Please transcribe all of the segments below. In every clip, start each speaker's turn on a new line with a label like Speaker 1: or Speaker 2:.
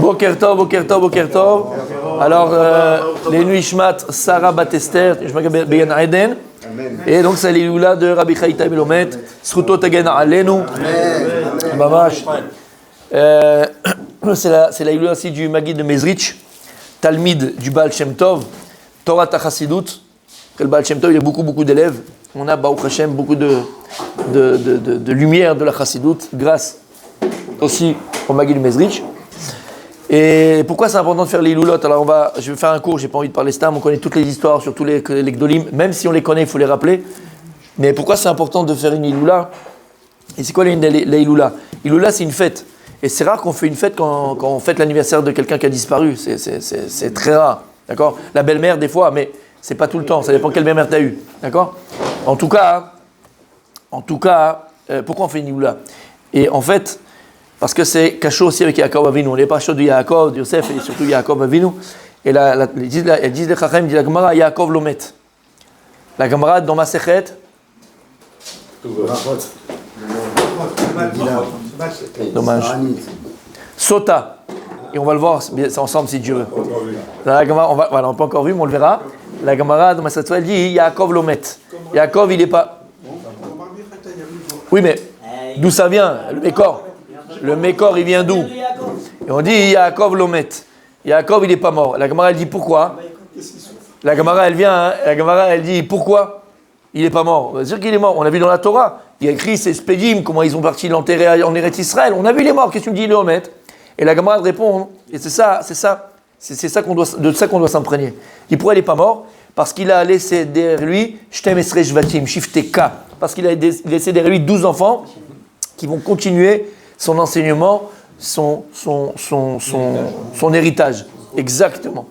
Speaker 1: Boker Tov, Boker Tov, Boker Tov. Alors, les Nuishmat, Sarah Batester, je m'appelle Beyan Eden. Et donc, c'est l'Iloula de Rabbi Chaïta Melomet. Sruto Tegen Alenu. Mamash. C'est la Iloula aussi du Maguid de Mezrich, Talmid du Baal Shem Tov, Torah Chassidut. Le Baal Shem Tov, il y a beaucoup d'élèves. On a, Baruch Hashem, beaucoup de lumière de la Chassidut, grâce aussi au Maguid de Mezrich. Et pourquoi c'est important de faire les loulottes? Alors je vais faire un cours, j'ai pas envie de parler stam, on connaît toutes les histoires sur tous les gdolim, même si on les connaît, il faut les rappeler. Mais pourquoi c'est important de faire une iloula? Et c'est quoi la iloula? Iloula, c'est une fête. Et c'est rare qu'on fait une fête quand on fête l'anniversaire de quelqu'un qui a disparu. C'est très rare, d'accord? La belle-mère, des fois, mais c'est pas tout le temps, ça dépend quelle belle-mère tu as eu, d'accord? En tout cas, pourquoi on fait une iloula? Et en fait, parce que c'est cachot aussi avec Yaakov Avinu. On n'est pas chaud de Yaakov, de Yosef, et surtout Yaakov Avinu. Et ils disent les Chachem, disent la Gemara, Yaakov Lomet. La Gemara, dans ma Sechet, dommage. Sota. Et on va le voir ensemble si Dieu veut. La Gemara, on n'a pas encore vu, mais on le verra. La Gemara, dans ma Sechet, elle dit Yaakov Lomet. Yaakov, il n'est pas. Oui, mais d'où ça vient, le Mékor? Le Mékor, il vient d'où? Et on dit Yaakov Lomet. Yaakov, il n'est pas mort. La Gemara, elle dit pourquoi? La Gemara, elle vient, la Gemara, elle dit pourquoi il n'est pas mort? On va dire qu'il est mort. On a vu dans la Torah. Il y a écrit ces Spédim, comment ils ont parti l'enterrer en Eretz Israël. On a vu les morts. Qu'est-ce que tu me dis, Lomet? Et la Gemara répond, et c'est de ça qu'on doit s'imprégner. Il pourrait, il n'est pas mort parce qu'il a laissé derrière lui Shtem Esrei Shvatim, Shifteka. Parce qu'il a laissé derrière lui 12 enfants qui vont continuer son enseignement, son héritage. Exactement.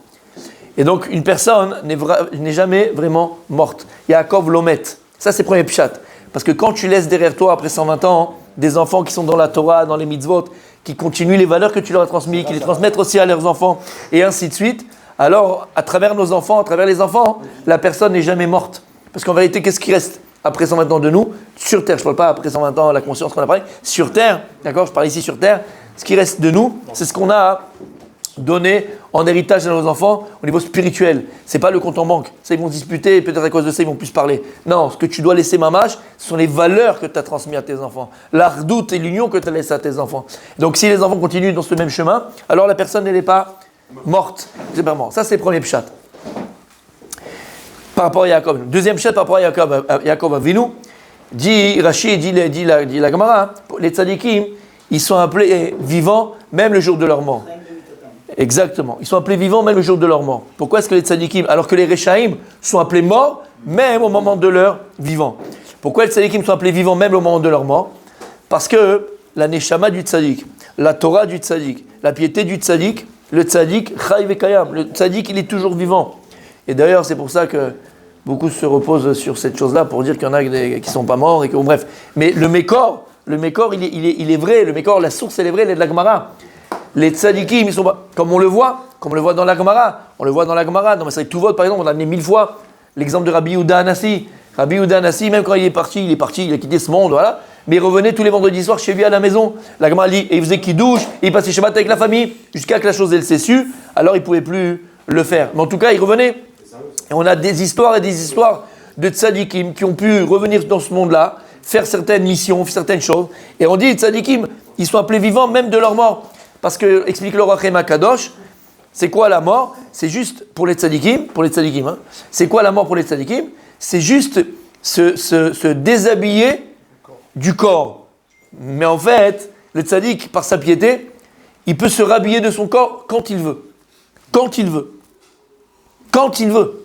Speaker 1: Et donc, une personne n'est jamais vraiment morte. Yaakov Lomet. Ça, c'est le premier pshat. Parce que quand tu laisses derrière toi, après 120 ans, des enfants qui sont dans la Torah, dans les mitzvot, qui continuent les valeurs que tu leur as transmises, qui les transmettent aussi à leurs enfants, et ainsi de suite, alors, à travers nos enfants, à travers les enfants, la personne n'est jamais morte. Parce qu'en vérité, qu'est-ce qui reste après 120 ans de nous, sur Terre, je ne parle pas après 120 ans, la conscience qu'on a parlé, sur Terre, d'accord, je parle ici sur Terre, ce qui reste de nous, c'est ce qu'on a donné en héritage à nos enfants au niveau spirituel. Ce n'est pas le compte en banque. Ça, ils vont se disputer, et peut-être à cause de ça, ils vont plus parler. Non, ce que tu dois laisser, mamash, ce sont les valeurs que tu as transmises à tes enfants, l'ardoute et l'union que tu as laissé à tes enfants. Donc, si les enfants continuent dans ce même chemin, alors la personne, elle n'est pas morte. C'est pas mort. Ça, c'est le premier pshat. Par rapport à Yaakov. Deuxième chat par rapport à Yaakov Avinu, dit Rashi, dit la Gemara, les tzadikim, ils sont appelés vivants même le jour de leur mort. Exactement. Ils sont appelés vivants même le jour de leur mort. Pourquoi est-ce que les tzadikim, alors que les Rechaim sont appelés morts même au moment de leur vivant? Pourquoi les tzadikim sont appelés vivants même au moment de leur mort? Parce que la neshama du tzadik, la Torah du tzadik, la piété du tzadik, le tzadik, chai vekayam, le tzadik il est toujours vivant. Et d'ailleurs, c'est pour ça que beaucoup se reposent sur cette chose-là pour dire qu'il y en a qui ne sont pas morts. Bref. Mais le Mékor, il est vrai. Le Mékor, la source, elle est vraie, elle est de la Gemara. Les tzadikim, ils sont pas... Comme on le voit dans la Gemara. On le voit dans la Gemara. Dans Maseret Tuvot, par exemple, on a amené 1000 fois l'exemple de Rabbi Yehuda Hanassi. Rabbi Yehuda Hanassi, même quand il est parti, il a quitté ce monde, voilà. Mais il revenait tous les vendredis soirs chez lui à la maison. La Gemara dit, et il faisait kidouche, et il passait Shabbat avec la famille, jusqu'à que la chose, elle s'est su. Alors, il ne pouvait plus le faire. Mais en tout cas, il revenait. Et on a des histoires et des histoires de tzadikim qui ont pu revenir dans ce monde-là, faire certaines missions, certaines choses. Et on dit, tzadikim, ils sont appelés vivants même de leur mort. Parce que, explique le roi Chema Kadosh, c'est quoi la mort? C'est juste pour les tzadikim, hein. C'est quoi la mort pour les tzadikim? C'est juste se déshabiller du corps. Mais en fait, le tzadik, par sa piété, il peut se rhabiller de son corps quand il veut. Quand il veut. Quand il veut.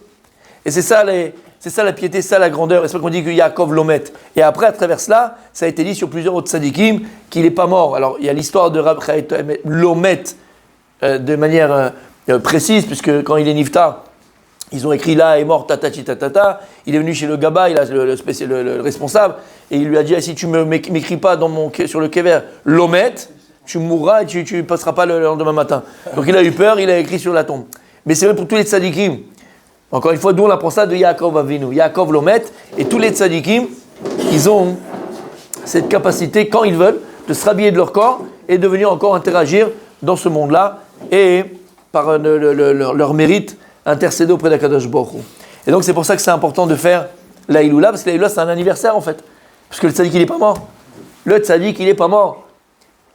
Speaker 1: Et c'est ça la piété, c'est ça la grandeur. Et c'est pour qu'on dit que Yaakov Lomet. Et après, à travers cela, ça a été dit sur plusieurs autres tzadikim qu'il n'est pas mort. Alors, il y a l'histoire de Rab Chaim Lomet de manière précise, puisque quand il est niftar, ils ont écrit là, est mort, tatati tatata. Il est venu chez le Gaba, il a le responsable, et il lui a dit, si tu ne m'écris pas sur le kever Lomet, tu mourras et tu ne passeras pas le lendemain matin. Donc il a eu peur, il a écrit sur la tombe. Mais c'est vrai pour tous les tzadikim. Encore une fois, d'où on apprend ça de Yaakov Avinu. Yaakov Lomet, et tous les tzadikim, ils ont cette capacité, quand ils veulent, de se rhabiller de leur corps et de venir encore interagir dans ce monde-là. et par leur mérite intercéder auprès d'Akadosh Baruch Hu. Et donc c'est pour ça que c'est important de faire la Iloula, parce que la Iloula c'est un anniversaire en fait. Parce que le tzaddik il n'est pas mort. Le tzaddik il n'est pas mort.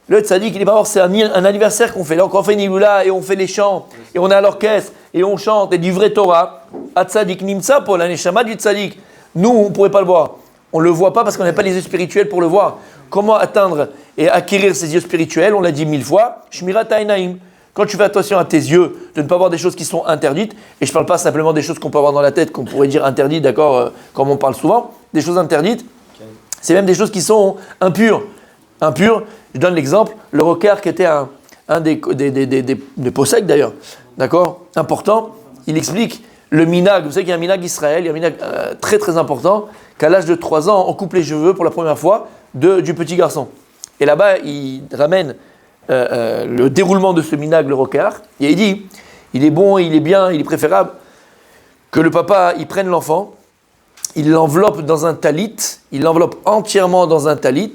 Speaker 1: Le tzaddik il n'est pas mort, c'est un anniversaire qu'on fait. Donc on fait une Iloula et on fait les chants, et on est à l'orchestre, et on chante, et du vrai Torah. A tzaddik nimtza pour la neshama du tzaddik. Nous on ne pourrait pas le voir. On ne le voit pas parce qu'on n'a pas les yeux spirituels pour le voir. Comment atteindre et acquérir ces yeux spirituels? On l'a dit 1000 fois. Shmirat ha'einaim. Quand tu fais attention à tes yeux, de ne pas voir des choses qui sont interdites, et je ne parle pas simplement des choses qu'on peut avoir dans la tête, qu'on pourrait dire interdites, d'accord, comme on parle souvent, des choses interdites, c'est même des choses qui sont impures. Impures, je donne l'exemple, le rocker qui était un des possèques d'ailleurs, d'accord, important, il explique le minag, vous savez qu'il y a un minag Israël, il y a un minag très très important, qu'à l'âge de 3 ans, on coupe les cheveux pour la première fois du petit garçon. Et là-bas, il ramène le déroulement de ce minag, le rocker, et il dit, il est bon, il est bien, il est préférable que le papa, il prenne l'enfant, il l'enveloppe dans un talit, il l'enveloppe entièrement dans un talit,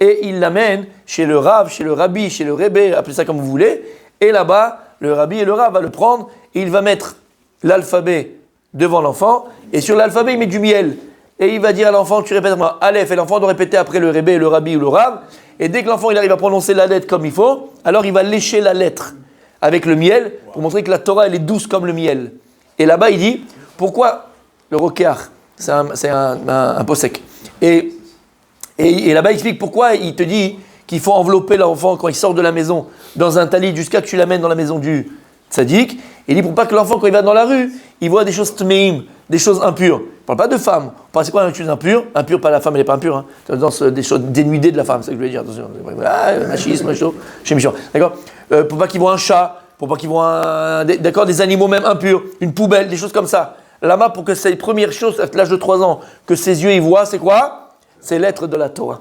Speaker 1: et il l'amène chez le rav, chez le rabbi, chez le rébé, appelez ça comme vous voulez, et là-bas, le rabbi et le rav va le prendre, et il va mettre l'alphabet devant l'enfant, et sur l'alphabet, il met du miel, et il va dire à l'enfant, tu répètes moi, Aleph, et l'enfant doit répéter après le rébé, le rabbi ou le rav, et dès que l'enfant il arrive à prononcer la lettre comme il faut, alors il va lécher la lettre avec le miel, pour montrer que la Torah elle est douce comme le miel. Et là-bas il dit, pourquoi le rokeach, c'est un possèque, et là-bas il explique pourquoi il te dit qu'il faut envelopper l'enfant quand il sort de la maison dans un talit jusqu'à que tu l'amènes dans la maison du tzaddik. Il dit pour pas que l'enfant quand il va dans la rue, il voit des choses tmeim, des choses impures. On parle pas de femme. On parle c'est quoi une chose impure? Impure, pas la femme, elle n'est pas impure. Hein. Dans des choses dénudées de la femme, c'est ce que je voulais dire. Attention. Machisme, machisme, chez méchant. D'accord. Pour pas qu'il voit un chat, pour pas qu'il voit des animaux même impurs, une poubelle, des choses comme ça. Lama, pour que c'est les premières choses à l'âge de 3 ans que ses yeux y voient, c'est quoi? C'est l'être de la Torah.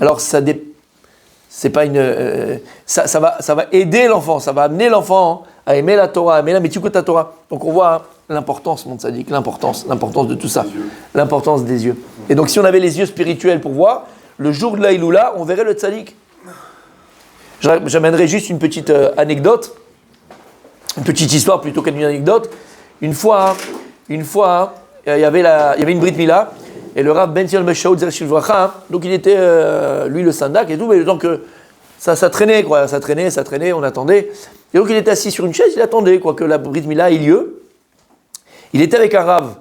Speaker 1: Alors c'est pas une, ça va aider l'enfant, ça va amener l'enfant à aimer la Torah, à aimer la Mitzvot de la Torah. Donc on voit l'importance, mon tzaddik, l'importance de tout ça, l'importance des yeux. Et donc si on avait les yeux spirituels pour voir, le jour de la Iloula, on verrait le tzaddik. J'amènerai juste une petite anecdote, une petite histoire plutôt qu'une anecdote. Une fois, il y avait une Brit Mila. Et le Rav Ben Zion Meshaoud Zereshil Vracha, donc il était, lui, le sandak et tout, mais donc ça traînait, quoi, ça traînait, on attendait. Et donc il était assis sur une chaise, il attendait, quoi, que la Brit Mila ait lieu. Il était avec un Rav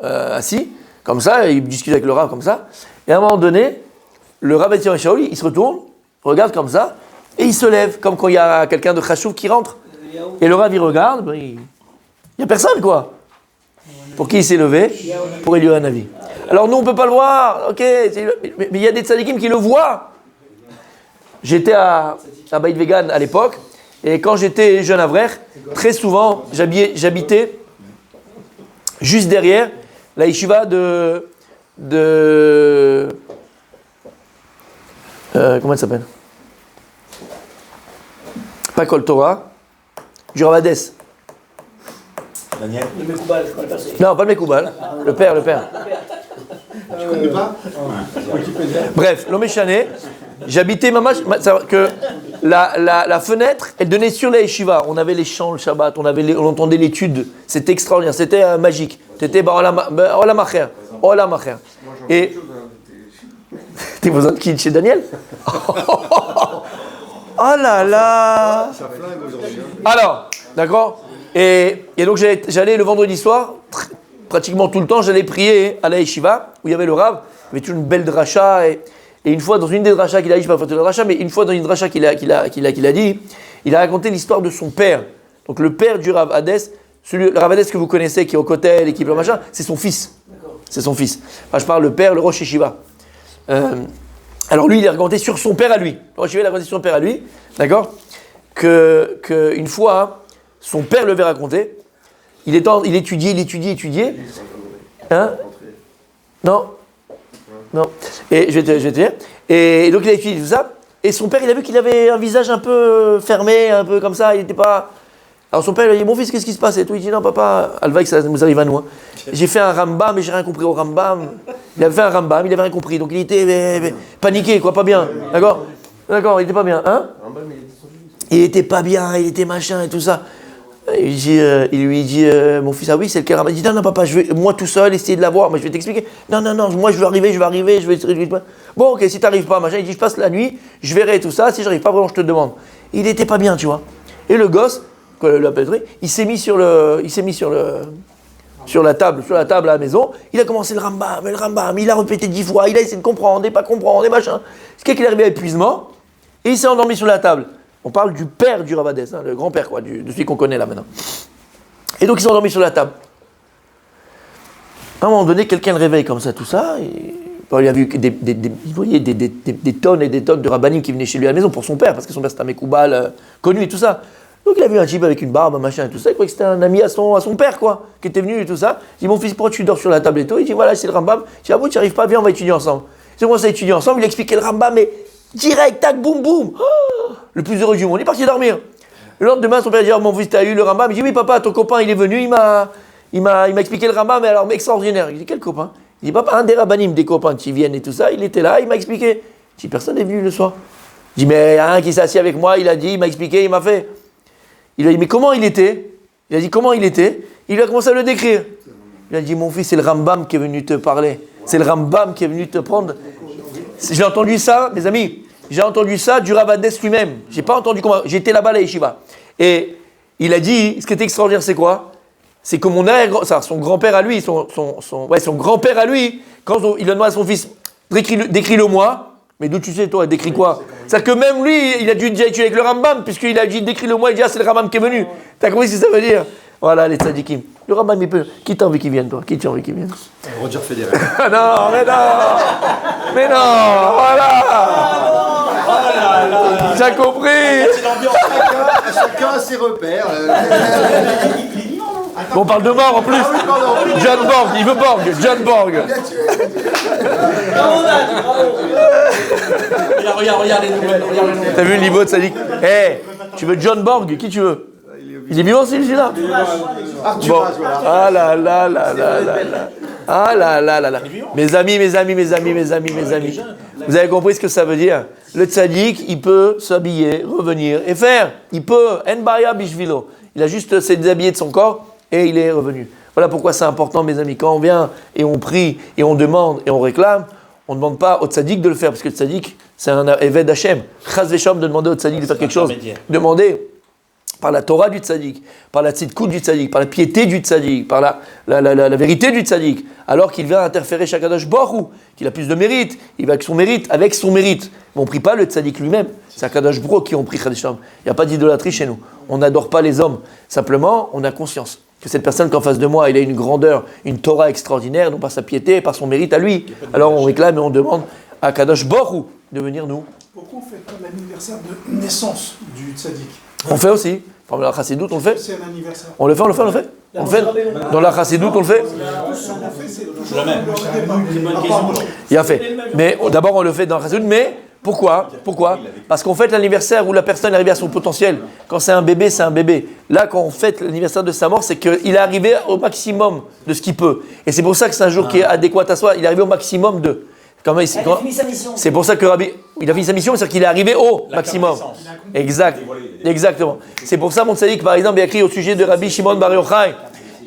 Speaker 1: assis, comme ça, il discute avec le Rav comme ça. Et à un moment donné, le Rav Ben Zion Meshaoud, il se retourne, regarde comme ça, et il se lève, comme quand il y a quelqu'un de Chashuv qui rentre. Et le Rav, il regarde, il n'y a personne, quoi. Pour qui il s'est levé? Pour Eliyahu Hanavi. Alors nous on ne peut pas le voir, ok, mais il y a des tzadikim qui le voient. J'étais à Beit Vegan à l'époque, et quand j'étais jeune avrer, très souvent j'habitais juste derrière la yeshiva de comment elle s'appelle? Pas Kol Torah, du Rav Hades.
Speaker 2: Daniel.
Speaker 3: Le Mekoubal, je connais pas.
Speaker 1: Non, pas le Mekoubal, le père.
Speaker 2: Tu connais pas?
Speaker 1: Bref, l'Oméchané, j'habitais que la fenêtre, elle donnait sur la yeshiva. On avait les chants le Shabbat, on entendait l'étude. C'était extraordinaire, c'était magique. C'était Olam Acher. Et t'es besoin de qui? Chez Daniel? Oh là là! Alors, d'accord? Et donc j'allais le vendredi soir, pratiquement tout le temps, j'allais prier à la yeshiva, où il y avait le Rav, il y avait toujours une belle dracha, et une fois dans une des drachas qu'il a dit, je ne sais pas faire de dracha, mais une fois dans une dracha qu'il a dit, il a raconté l'histoire de son père. Donc le père du Rav Hades, le Rav Hades que vous connaissez, qui est au Kotel et qui est plein machin, c'est son fils. C'est son fils. Enfin, je parle le père, le Rosh Yeshiva. Alors lui, il a raconté sur son père à lui. Le Rosh Yeshiva, il a raconté sur son père à lui, d'accord, qu'une fois, son père le avait raconté. Il étudiait. Hein? Non. Et je vais te dire. Et donc il a étudié tout ça. Et son père, il a vu qu'il avait un visage un peu fermé, un peu comme ça. Il n'était pas. Alors son père lui a dit, mon fils, qu'est-ce qui se passe? Et tout. Il dit, non, papa, Alvaï, ça nous arrive à nous. Hein. J'ai fait un Rambam, mais j'ai rien compris au Rambam. Il avait fait un Rambam, il avait rien compris. Donc il était paniqué, quoi, pas bien. D'accord, il était pas bien. Hein? il était pas bien, il était machin et tout ça. Il lui dit, mon fils, ah oui, c'est lequel? Il dit, non, papa, je vais, moi tout seul, essayer de l'avoir, mais je vais t'expliquer. Non, moi je veux arriver, je vais. Bon, ok, si t'arrives pas, machin, il dit, je passe la nuit, je verrai tout ça, si j'arrive pas, vraiment, je te le demande. Il était pas bien, tu vois. Et le gosse, il s'est mis sur la table à la maison, il a commencé le rambam, il a répété 10 fois, il a essayé de comprendre, et pas comprendre, et machin. C'est qu'il est arrivé à épuisement, et il s'est endormi sur la table. On parle du père du Rav Hadès, le grand-père, quoi, de celui qu'on connaît là maintenant. Et donc ils sont endormis sur la table. À un moment donné, quelqu'un le réveille comme ça, tout ça. Et, il a vu il voyait des tonnes et des tonnes de rabbanim qui venaient chez lui à la maison pour son père, parce que son père c'était un Mekoubal connu et tout ça. Donc il a vu un type avec une barbe, un machin et tout ça. Il croyait que c'était un ami à son père, quoi, qui était venu et tout ça. Il dit, mon fils, pourquoi tu dors sur la table et tout? Il dit, voilà, c'est le Rambam. Il dit, ah bon, tu n'y arrives pas, viens, on va étudier ensemble. Ils ont commencé à étudier ensemble, il a expliqué le Rambam, mais direct, tac, boum, boum. Oh, le plus heureux du monde. Il est parti dormir. Le lendemain, son père dit, oh, mon fils, t'as eu le Rambam? Il dit, oui, papa, ton copain, il est venu, il m'a expliqué le Rambam, mais alors, extraordinaire. Il dit, quel copain? Il dit, papa, un des rabbanim, des copains qui viennent et tout ça, il était là, il m'a expliqué. Il dit, personne n'est venu le soir. Il dit, mais il y a un qui s'est assis avec moi, il a dit, il m'a expliqué, il m'a fait. Il a dit, mais comment il était? Il a dit, comment il était? Il a commencé à le décrire. Il a dit, mon fils, c'est le Rambam qui est venu te parler. C'est le Rambam qui est venu te prendre. J'ai entendu ça, mes amis. J'ai entendu ça du Rav Hadès lui-même. J'ai pas entendu comment. J'étais là-bas à la yeshiva. Et il a dit, ce qui était extraordinaire, c'est quoi? C'est que son grand-père à lui, son grand-père à lui, quand il a demandé à son fils, décris-le moi. Mais d'où tu sais, toi, décris quoi? C'est-à-dire que même lui, il a dû étudier avec le Rambam, puisqu'il a dit décris-le moi, il dit, ah, c'est le Rambam qui est venu. T'as compris ce que ça veut dire? Voilà, les tzadikim. Le Rambam, il peut. Qui t'as envie qu'il vienne, toi? Qui t'as envie qu'il vienne?
Speaker 2: Roger Federer.
Speaker 1: Non, mais non, voilà. J'ai compris.
Speaker 2: Chacun a ses repères.
Speaker 1: Bon, on parle de mort en plus. John Borg, il veut Borg. John Borg. Regarde les nouvelles. T'as vu le niveau de sadique? Tu veux John Borg? Qui tu veux? Il est vivant, celui-là? Bon. Ah là là là là là là. Ah là là là là. Mes amis. Vous avez compris ce que ça veut dire? Le tzaddik, il peut s'habiller, revenir et faire. Il peut. En baya bishvilo. Il a juste s'est déshabillé de son corps et il est revenu. Voilà pourquoi c'est important, mes amis. Quand on vient et on prie et on demande et on réclame, on ne demande pas au tzaddik de le faire, parce que le tzaddik, c'est un éved Hashem. Chas vesham de demander au tzaddik de faire quelque chose. Demandez par la Torah du tzaddik, par la tzidkout du tzaddik, par la piété du tzaddik, par la vérité du tzaddik, alors qu'il vient interférer chez Akadosh Baruch Hu, qu'il a plus de mérite, il va avec son mérite. Mais on ne prie pas le tzaddik lui-même, c'est Akadosh Baruch Hu qui on prie Chadesham. Il n'y a pas d'idolâtrie chez nous. On n'adore pas les hommes. Simplement, on a conscience que cette personne qu'en face de moi, il a une grandeur, une Torah extraordinaire, non par sa piété, par son mérite à lui. Alors on réclame et on demande à Akadosh Baruch Hu de venir nous.
Speaker 3: Pourquoi on ne fait pas l'anniversaire de naissance du tzaddik?
Speaker 1: On fait aussi. Dans la chassidoute, on le fait.
Speaker 3: C'est un anniversaire.
Speaker 1: On le fait. On le fait. Dans la chassidoute, on le fait. Il a fait. Mais d'abord, on le fait dans la chassidoute. Mais pourquoi? Parce qu'on fête l'anniversaire où la personne est arrivée à son potentiel. Quand c'est un bébé, c'est un bébé. Là, quand on fête l'anniversaire de sa mort, c'est qu'il est arrivé au maximum de ce qu'il peut. Et c'est pour ça que c'est un jour qui est adéquat à soi. Il est arrivé au maximum de. C'est pour ça que Rabbi, il a fini sa mission, c'est-à-dire qu'il est arrivé au maximum. Exactement. C'est pour ça, mon tzaddik, par exemple, il a écrit au sujet de Rabbi Shimon Bar Yochai.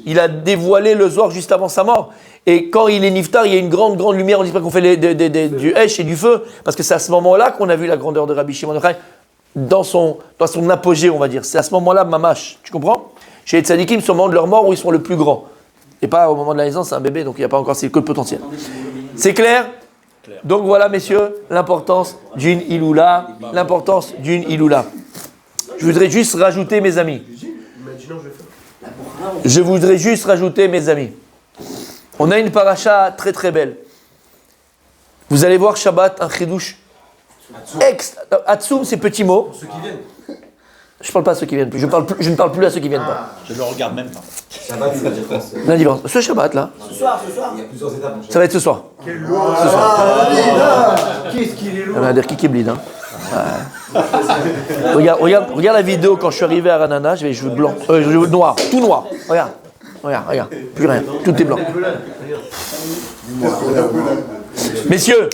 Speaker 1: Il a dévoilé le Zohar juste avant sa mort. Et quand il est niftar, il y a une grande lumière. On dit pas qu'on fait du hesh et du feu, parce que c'est à ce moment-là qu'on a vu la grandeur de Rabbi Shimon Bar Yochai dans son apogée, on va dire. C'est à ce moment-là, mamash. Tu comprends? Chez les tzaddikim, c'est au moment de leur mort où ils sont le plus grands. Et pas au moment de la naissance, c'est un bébé, donc il n'y a pas encore, c'est que le potentiel. C'est clair? Donc voilà, messieurs, l'importance d'une Iloula. Je voudrais juste rajouter, mes amis. On a une paracha très très belle. Vous allez voir Shabbat, un chidouche. Atsoum, c'est petit mot. Je ne parle pas à ceux qui viennent plus. Je ne parle plus à ceux qui viennent pas.
Speaker 2: Je ne le regarde même pas.
Speaker 4: Shabbat, ça veut dire quoi?
Speaker 1: Lundi, ce Shabbat là.
Speaker 4: Ce soir. Il y a plusieurs étapes.
Speaker 1: Ça va être ce soir.
Speaker 2: Quel lourd. Qu'est-ce qu'il est lourd.
Speaker 1: On va dire qui blide. Hein. Regarde la vidéo quand je suis arrivé à Ranana, j'avais les cheveux blancs, noir, tout noir. Regarde, plus rien, tout est blanc. Messieurs,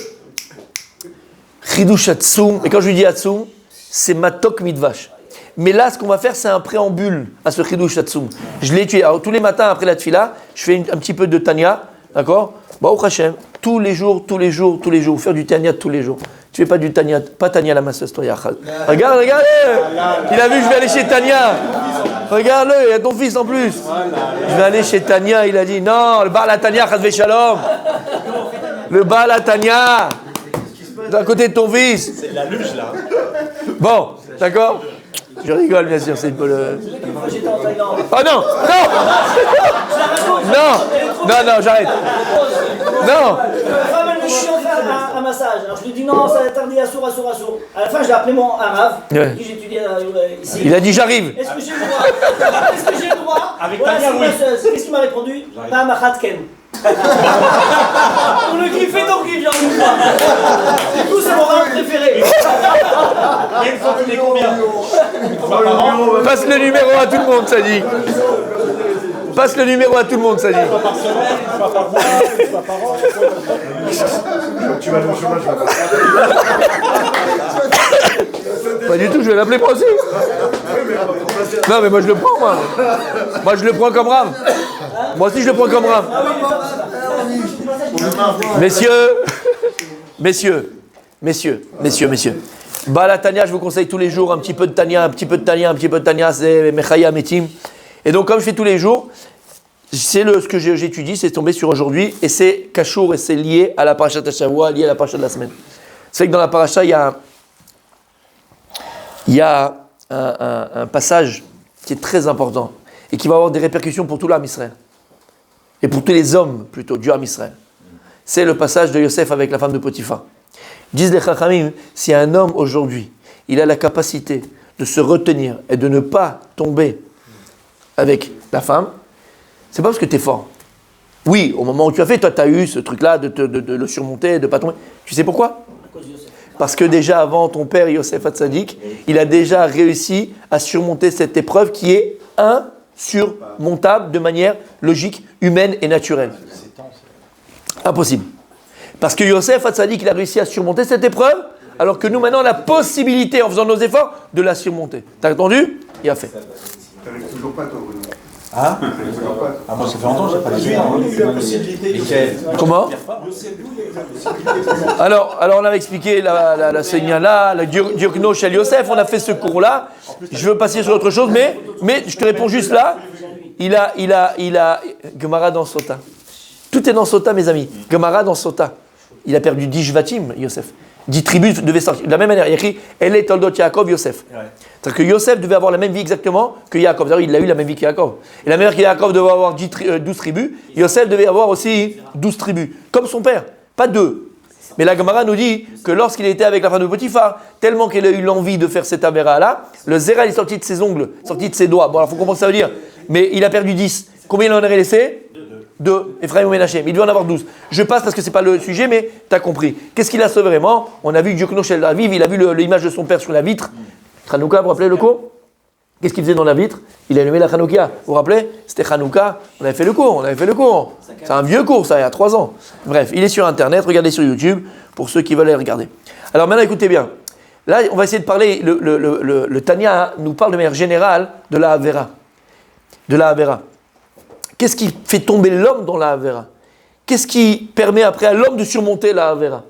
Speaker 1: Chidush Atsoum, et quand je lui dis Atsoum, c'est Matok Midvash. Mais là, ce qu'on va faire, c'est un préambule à ce Chidush Hatzum. Je l'ai étudié. Alors, tous les matins après la tfila, je fais un petit peu de Tanya, d'accord? Baruch Hashem, tous les jours, faire du Tanya tous les jours. Tu fais pas du Tanya, pas Tanya la masseuse, toi, Yachad. Regarde, il a vu, je vais aller chez Tanya. Regarde-le, il y a ton fils en plus. Je vais aller chez Tanya, il a dit, non, le Baal Tanya, Chad Shalom. Le Baal Tanya, d'un côté de ton fils.
Speaker 5: C'est de la luge là.
Speaker 1: Bon, d'accord? Je rigole, bien sûr, c'est un peu le...
Speaker 6: J'étais en Thaïlande.
Speaker 1: Oh non, non, j'arrête. Non.
Speaker 6: Ma femme, elle me chie en faire un massage. Alors je lui dis non, ça va tarder, assour. À la fin, j'ai appelé mon arabe,
Speaker 1: Ouais.
Speaker 6: qui j'étudiais ici.
Speaker 1: Il a dit j'arrive.
Speaker 6: Est-ce que j'ai le droit
Speaker 5: Avec
Speaker 6: voilà,
Speaker 5: Tania,
Speaker 6: c'est
Speaker 5: oui.
Speaker 6: masseuse. Qu'est-ce qu'il m'a répondu? Pas ma khatken. Pour le kiffer ton kiff, j'ai envie de voir. Du coup, c'est mon arabe préféré.
Speaker 5: Et une fois tous les combien?
Speaker 1: Passe le numéro à tout le monde, ça dit. Passe le numéro à tout le monde, ça dit.
Speaker 5: Une fois par semaine, une fois par mois, une fois par an.
Speaker 2: Tu vas aller au chômage.
Speaker 1: Pas du tout, je vais l'appeler moi aussi. Non, mais moi je le prends, moi. Moi je le prends comme rame. Moi aussi je le prends comme rame. Messieurs. Baal Tanya, je vous conseille tous les jours un petit peu de Tanya, c'est Mechaya Metim. Et donc comme je fais tous les jours, c'est ce que j'étudie, c'est tombé sur aujourd'hui, et c'est Kashour, et c'est lié à la paracha de Shavua, lié à la paracha de la semaine. C'est que dans la paracha, il y a un passage qui est très important, et qui va avoir des répercussions pour tout l'âme Israël. Et pour tous les hommes, plutôt, du âme Israël. C'est le passage de Yosef avec la femme de Potiphar. Disent les Chachamim, si un homme aujourd'hui, il a la capacité de se retenir et de ne pas tomber avec la femme, c'est pas parce que tu es fort. Oui, au moment où tu as fait, toi tu as eu ce truc-là de le surmonter, de ne pas tomber. Tu sais pourquoi? Parce que déjà avant ton père Yosef Hatzadik, il a déjà réussi à surmonter cette épreuve qui est insurmontable de manière logique, humaine et naturelle. Impossible. Parce que Yosef Hatzadik, il a réussi à surmonter cette épreuve, alors que nous maintenant on a la possibilité, en faisant nos efforts, de la surmonter. T'as entendu? Il a fait.
Speaker 2: T'arrives toujours pas, toi, Bruno.
Speaker 5: Hein?
Speaker 2: Toujours pas.
Speaker 5: Ah, moi ça fait longtemps que j'ai pas
Speaker 3: Lui,
Speaker 5: vu.
Speaker 3: il a eu la possibilité.
Speaker 1: Comment? Alors on avait expliqué la Seignala, la Diokno chez Yosef, on a fait ce cours-là. Je veux passer sur autre chose, mais je te réponds juste là. Il a Gemara dans Sota. Tout est dans Sota, mes amis. Gemara dans Sota. Il a perdu 10 Shvatim, Yosef. 10 tribus devaient sortir. De la même manière, il y a écrit Elle est Toldot Yaakov, Yosef. C'est-à-dire que Yosef devait avoir la même vie exactement que Yaakov. C'est-à-dire il a eu la même vie que Yaakov. Et la manière que Yaakov devait avoir 12 tribus, Yosef devait avoir aussi 12 tribus. Comme son père. Pas 2. Mais la Gemara nous dit que lorsqu'il était avec la femme de Potiphar, tellement qu'il a eu l'envie de faire cette avéra-là, le zéra est sorti de ses ongles, sorti de ses doigts. Bon, alors il faut comprendre ce que ça veut dire. Mais il a perdu 10. Combien il en aurait laissé 2. Ephraim ou Ménachem. Il doit en avoir 12. Je passe parce que ce n'est pas le sujet, mais tu as compris. Qu'est-ce qu'il a sauvé vraiment? On a vu Diokno Shel Aviv, il a vu l'image de son père sur la vitre. Hanouka, vous vous rappelez le cours? Qu'est-ce qu'il faisait dans la vitre? Il allumait la Hanouka. Vous vous rappelez? C'était Hanouka. On avait fait le cours. C'est un vieux cours, ça, il y a 3 ans. Bref, il est sur Internet. Regardez sur YouTube pour ceux qui veulent aller regarder. Alors maintenant, écoutez bien. Là, on va essayer de parler. Le Tanya nous parle de manière générale de la Havera. Qu'est-ce qui fait tomber l'homme dans la Havera? Qu'est-ce qui permet après à l'homme de surmonter la Havera?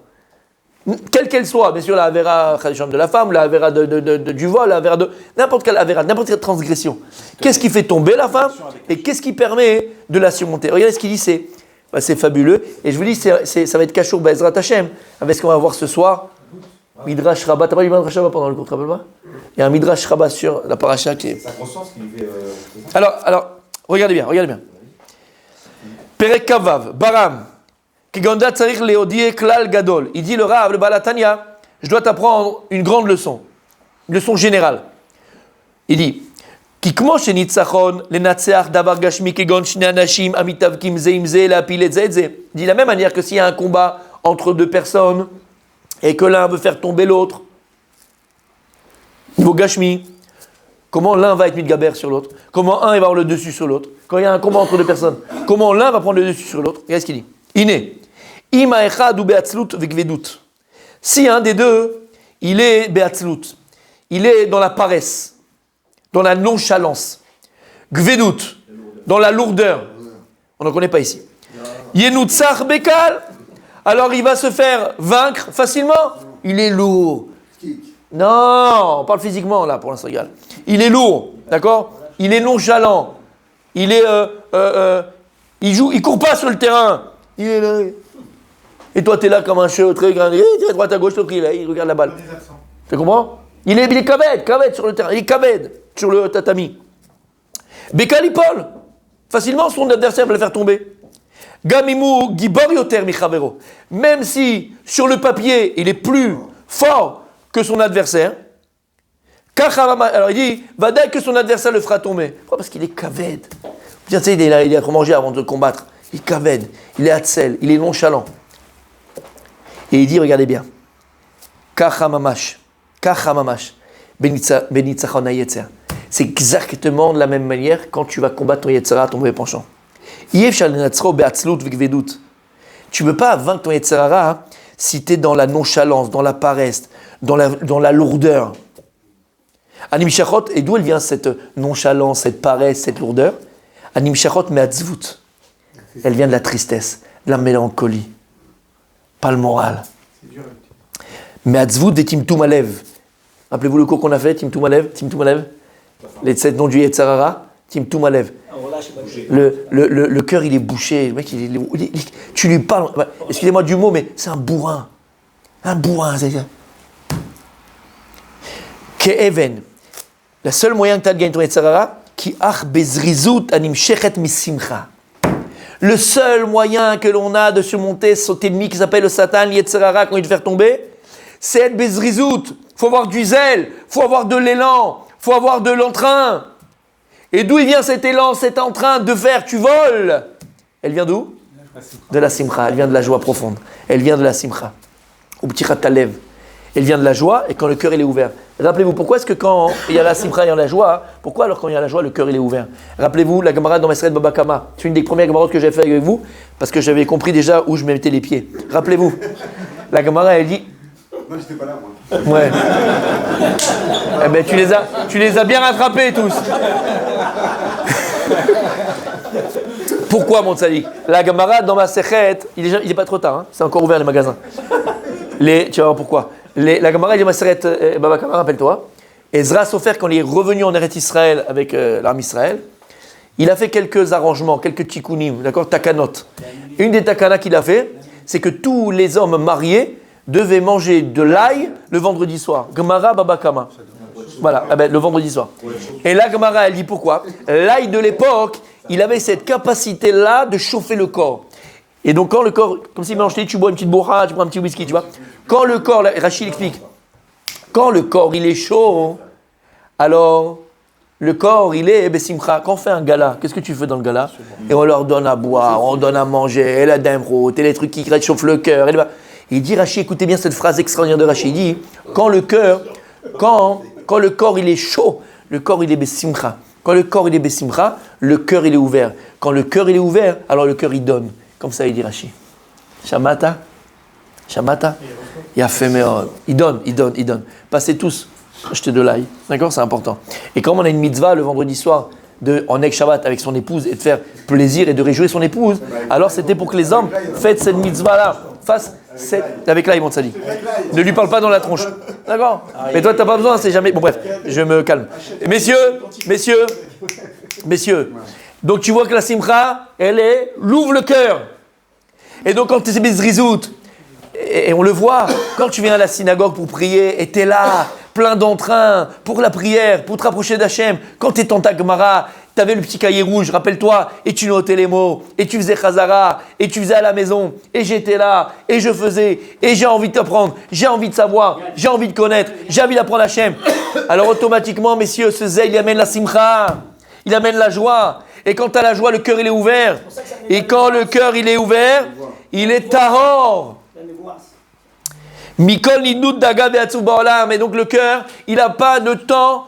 Speaker 1: Quelle qu'elle soit, bien sûr, la Havera de la femme, la Havera du vol, la Havera de n'importe quelle Havera, n'importe quelle transgression. Qu'est-ce qui fait tomber la femme et qu'est-ce qui permet de la surmonter? Regardez ce qu'il dit, c'est fabuleux. Et je vous dis, ça va être Kashour Be'ezrat Hashem, avec ce qu'on va voir ce soir. Midrash Rabbah, t'as pas lu Midrash Rabbah pendant le cours, tu te rappelles pas? Il y a un Midrash Rabbah sur la paracha qui est...
Speaker 4: Sa conscience qui lui fait.
Speaker 1: Alors, regardez bien. Perek Kavav, Baram, Kiganda Tsarich Leodie Klal Gadol. Il dit le Rav, le Baal Tanya, je dois t'apprendre une grande leçon, une leçon générale. Il dit Kikmo Shenitzachon, Lenatseach Davar Gashmi Kegon Shne Anashim Amitavkim Zeimze Lapil Zeze. Il dit de la même manière que s'il y a un combat entre 2 personnes et que l'un veut faire tomber l'autre, niveau Gashmi, comment l'un va être mitgaber sur l'autre? Comment un va avoir le dessus sur l'autre? Quand il y a un combat entre 2 personnes, comment l'un va prendre le dessus sur l'autre? Regardez ce qu'il dit. Iné. Ima echad ou beatzlut vekvedut. Si un des deux, il est beatzlut, il est dans la paresse, dans la nonchalance. Gvedut, dans la lourdeur. On n'en connaît pas ici. Yenutzach bekal, alors il va se faire vaincre facilement. Il est lourd. Non, on parle physiquement là pour l'instant. Il est lourd, d'accord? Il est nonchalant. Il est, il court pas sur le terrain. Il est là. Et toi, tu es là comme un cheveu très grand. Tu es à droite à gauche, il regarde la balle. Tu comprends? Il est kaved sur le terrain. Il est kaved sur le tatami. Bekal Paul. Facilement, son adversaire va le faire tomber. Gamimu gibor yoter michavero. Même si, sur le papier, il est plus fort que son adversaire, alors il dit, va dès que son adversaire le fera tomber. Pourquoi? Parce qu'il est kaved. Tu sais, il a mangé avant de combattre. Il est kaved, il est hatzel, il est nonchalant. Et il dit, regardez bien, kachamamash, benitzachon hayetzer. C'est exactement de la même manière quand tu vas combattre ton yetzera, ton mauvais penchant. Tu ne peux pas vaincre ton yetzera si tu es dans la nonchalance, dans la paresse, dans la lourdeur. Animshachot, et d'où elle vient cette nonchalance, cette paresse, cette lourdeur? Animshachot me'atzvut. Elle vient de la tristesse, de la mélancolie. Pas le moral. Me'atzvut et timtum alev. Rappelez-vous le cours qu'on a fait, timtum alev? Les 7 noms du Yetzirara, timtum alev. Le cœur, il est bouché. Le mec, tu lui parles. Excusez-moi du mot, mais c'est un bourrin. Un bourrin, c'est ça. Ke'even. Le seul moyen que tu as de gagner ton Yetzirara, ki ach bezrizut anim shechet misimcha. Le seul moyen que l'on a de surmonter cet ennemi qui s'appelle le Satan, le Yetzirara, quand il te fait tomber, c'est être bezrizut. Il faut avoir du zèle, il faut avoir de l'élan, il faut avoir de l'entrain. Et d'où il vient cet élan, cet entrain de faire, tu voles? Elle vient d'où? De la simcha, elle vient de la joie profonde. Elle vient de la simcha. Ou petit talev. Elle vient de la joie et quand le cœur il est ouvert. Rappelez-vous, pourquoi est-ce que quand il y a la simcha, il y a la joie? Pourquoi alors quand il y a la joie, le cœur il est ouvert? Rappelez-vous, la Gemara dans Meseret Baba Kama. C'est une des premières Gemarotes que j'ai fait avec vous parce que j'avais compris déjà où je mettais les pieds. Rappelez-vous, la Gemara elle dit...
Speaker 2: Moi, j'étais pas là, moi.
Speaker 1: Ouais. Eh ben, tu les as bien rattrapés tous. Pourquoi, mon tzaddik? La Gemara dans ma sechet, il est pas trop tard, hein, c'est encore ouvert les magasins. Tu vas voir pourquoi. La Gemara dit ma sechet, Baba Kama, rappelle-toi. Ezra Sofer, quand il est revenu en Eretz Israël avec l'armée Israël, il a fait quelques arrangements, quelques tikkunim, d'accord, takanot. Une des takanas qu'il a fait, c'est que tous les hommes mariés devaient manger de l'ail le vendredi soir. Gemara Baba Kama. Voilà, le vendredi soir. Et là, Gemara, elle dit pourquoi? L'ail de l'époque, il avait cette capacité-là de chauffer le corps. Et donc, quand le corps, comme si mélange, tu bois une petite bourra, tu prends un petit whisky, tu vois. Quand le corps, Rachid explique, quand le corps, il est chaud, alors, le corps, il est besimcha. Quand on fait un gala, qu'est-ce que tu fais dans le gala? Et on leur donne à boire, on donne à manger, et la dimroute, et les trucs qui réchauffent le cœur. Il dit, Rachid, écoutez bien cette phrase extraordinaire de Rachid. Il dit, quand le corps, il est chaud, le corps, il est besimcha. Quand le corps, il est besimcha, le cœur, il est ouvert. Quand le cœur, il est ouvert, alors le cœur, il donne. Comme ça, il dit Rachid. Shamata? Il a fait, mais il donne. Passez tous, achetez de l'ail. D'accord? C'est important. Et comme on a une mitzvah le vendredi soir, en Ek Shabbat avec son épouse et de faire plaisir et de réjouir son épouse, alors c'était pour que les hommes fêtent cette mitzvah-là. Avec l'ail, mon tzadi. Ne lui parle pas dans la tronche. D'accord? Mais toi, t'as pas besoin, c'est jamais. Bon, bref, je me calme. Messieurs. Donc, tu vois que la simcha, l'ouvre le cœur. Et donc, quand tu es bezrizout, et on le voit, quand tu viens à la synagogue pour prier, et tu es là, plein d'entrain, pour la prière, pour te rapprocher d'Hachem, quand tu es en ta Gemara, tu avais le petit cahier rouge, rappelle-toi, et tu notais les mots, et tu faisais Chazara, et tu faisais à la maison, et j'étais là, et je faisais, et j'ai envie de t'apprendre, j'ai envie de savoir, j'ai envie de connaître, j'ai envie d'apprendre Hachem. Alors automatiquement, messieurs, ce zèle, il amène la simcha, il amène la joie. Et quand tu as la joie, le cœur, il est ouvert. Et quand le cœur, il est ouvert, il est tahor. Mikol nidnout daga ve'atzub ba'olam. Et donc le cœur, il n'a pas de temps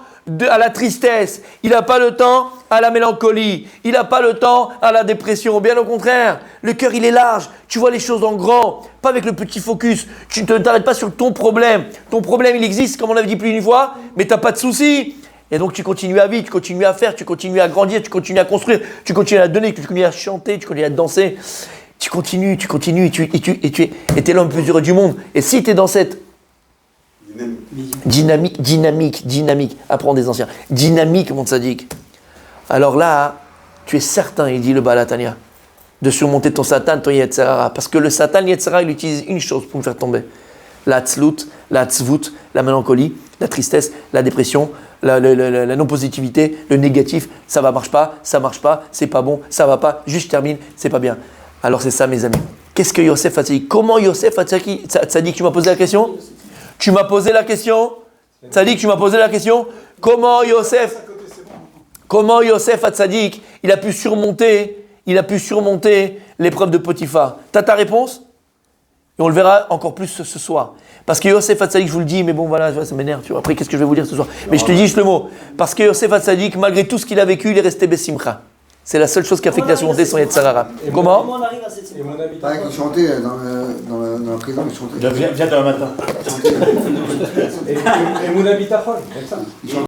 Speaker 1: à la tristesse. Il n'a pas le temps à la mélancolie. Il n'a pas le temps à la dépression. Bien au contraire, le cœur, il est large. Tu vois les choses en grand, pas avec le petit focus. Tu ne t'arrêtes pas sur ton problème. Ton problème, il existe, comme on l'avait dit plus d'une fois, mais tu n'as pas de souci. Et donc tu continues à vivre, tu continues à faire, tu continues à grandir, tu continues à construire, tu continues à donner, tu continues à chanter, tu continues à danser. Tu continues, et tu es l'homme le plus heureux du monde. Et si tu es dans cette dynamique, apprends des anciens, dynamique, mon tzaddik, alors là, tu es certain, il dit le Baal HaTanya, de surmonter ton Satan, ton Yetzirah. Parce que le Satan, Yetzirah, il utilise une chose pour me faire tomber. La tzlout, la tzvout, la mélancolie, la tristesse, la dépression, la non-positivité, le négatif, ça ne marche pas, c'est pas bon, ça va pas, juste termine, c'est pas bien. Alors c'est ça mes amis. Qu'est-ce que Yosef Hatzadik? Comment Yosef Hatzadik, tu m'as posé la question? Tu m'as posé la question? Tzadik, tu m'as posé la question? Comment Yosef Hatzadik, il a pu surmonter l'épreuve de Potiphar? T'as ta réponse? Et on le verra encore plus ce soir. Parce que Yosef Hatzadik, je vous le dis, mais bon voilà, ça m'énerve. Après, qu'est-ce que je vais vous dire ce soir? Mais je te dis juste le mot. Parce que Yosef Hatzadik, malgré tout ce qu'il a vécu, il est resté Bessimcha. C'est la seule chose qui a fait qu'il a surmonté son Yetzirah. Comment?
Speaker 6: Comment on arrive à cette situation?
Speaker 2: Pareil qu'il chantait dans la prison, il chantait.
Speaker 5: Viens demain matin. Et mon habitachon, comme ça.